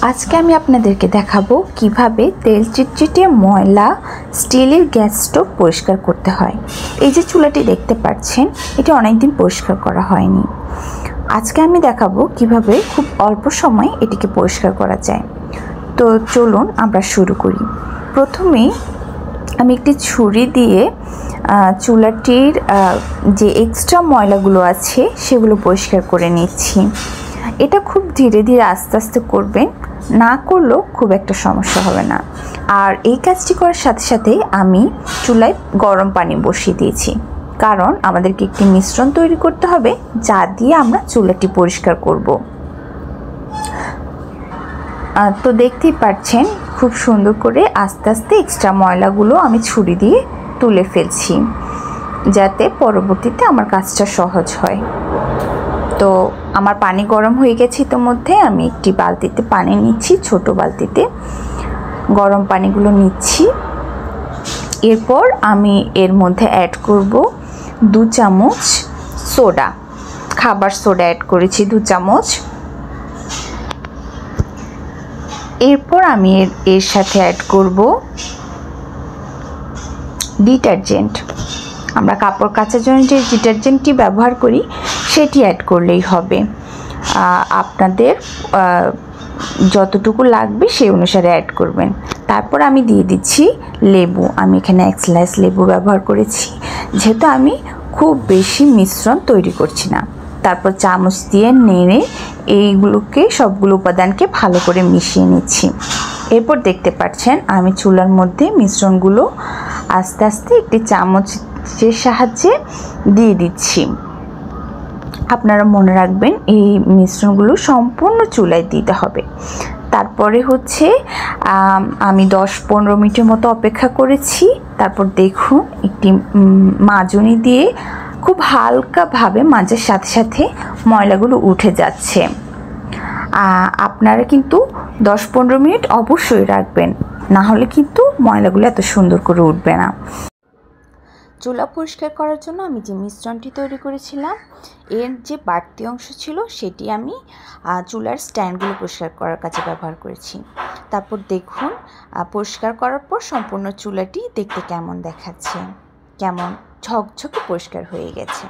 আজকে আমি আপনাদেরকে দেখাবো কিভাবে তেল চিটচিটে ময়লা স্টিলের গ্যাস স্টোভ পরিষ্কার করতে হয়। এই যে চুলাটি দেখতে পাচ্ছেন, এটা অনেকদিন পরিষ্কার করা হয়নি। আজকে আমি দেখাবো কিভাবে খুব অল্প সময়ে এটিকে পরিষ্কার করা যায়। তো চলুন আমরা শুরু করি। প্রথমেই আমি একটি ছুরি দিয়ে চুলাটির যে এক্সট্রা ময়লাগুলো আছে সেগুলো পরিষ্কার করে নিচ্ছি। এটা খুব ধীরে ধীরে আস্তে আস্তে করবেন, না করলেও খুব একটা সমস্যা হবে না। আর এই কাজটি করার সাথে সাথে আমি চুলায় গরম পানি বসিয়ে দিয়েছি, কারণ আমাদেরকে একটি মিশ্রণ তৈরি করতে হবে যা দিয়ে আমরা চুলাটি পরিষ্কার করব। তো দেখতেই পাচ্ছেন খুব সুন্দর করে আস্তে আস্তে এক্সট্রা ময়লাগুলো আমি ছুরি দিয়ে তুলে ফেলছি, যাতে পরবর্তীতে আমার কাজটা সহজ হয়। তো আমার পানি গরম হয়ে গেছে, ইতিমধ্যে আমি একটি বালতিতে পানি নিচ্ছি, ছোট বালতিতে গরম পানিগুলো নিচ্ছি। এরপর আমি এর মধ্যে অ্যাড করব 2 চামচ সোডা, খাবার সোডা অ্যাড করেছি 2 চামচ। এরপর আমি এর সাথে অ্যাড করব ডিটারজেন্ট। আমরা কাপড় কাচার জন্য যে ডিটারজেন্টটি ব্যবহার করি সেটি অ্যাড করলেই হবে। আপনাদের যতটুকু লাগবে সেই অনুসারে অ্যাড করবেন। তারপর আমি দিয়ে দিচ্ছি লেবু। আমি এখানে 1 স্লাইস লেবু ব্যবহার করেছি, যেহেতু আমি খুব বেশি মিশ্রণ তৈরি করছি না। তারপর চামচ দিয়ে নেড়ে এইগুলোকে সবগুলো উপাদানকে ভালো করে মিশিয়ে নিচ্ছি। এরপর দেখতে পাচ্ছেন আমি চুলার মধ্যে মিশ্রণগুলো আস্তে আস্তে একটি চামচের সাহায্যে দিয়ে দিচ্ছি। আপনারা মনে রাখবেন এই মিশ্রণগুলো সম্পূর্ণ চুলায় দিতে হবে। তারপরে হচ্ছে আমি 10-15 মিনিটের মতো অপেক্ষা করেছি। তারপর দেখুন একটি মাজনি দিয়ে খুব হালকাভাবে মাজার সাথে সাথে ময়লাগুলো উঠে যাচ্ছে। আপনারা কিন্তু 10-15 মিনিট অবশ্যই রাখবেন, না হলে কিন্তু ময়লাগুলো এত সুন্দর করে উঠবে না। চুলা পরিষ্কার করার জন্য আমি যে মিশ্রণটি তৈরি করেছিলাম এর যে বাড়তি অংশ ছিল সেটি আমি চুলার স্ট্যান্ডগুলো পরিষ্কার করার কাজে ব্যবহার করেছি। তারপর দেখুন পরিষ্কার করার পর সম্পূর্ণ চুলাটি দেখতে কেমন দেখাচ্ছে, কেমন ঝকঝকে পরিষ্কার হয়ে গেছে।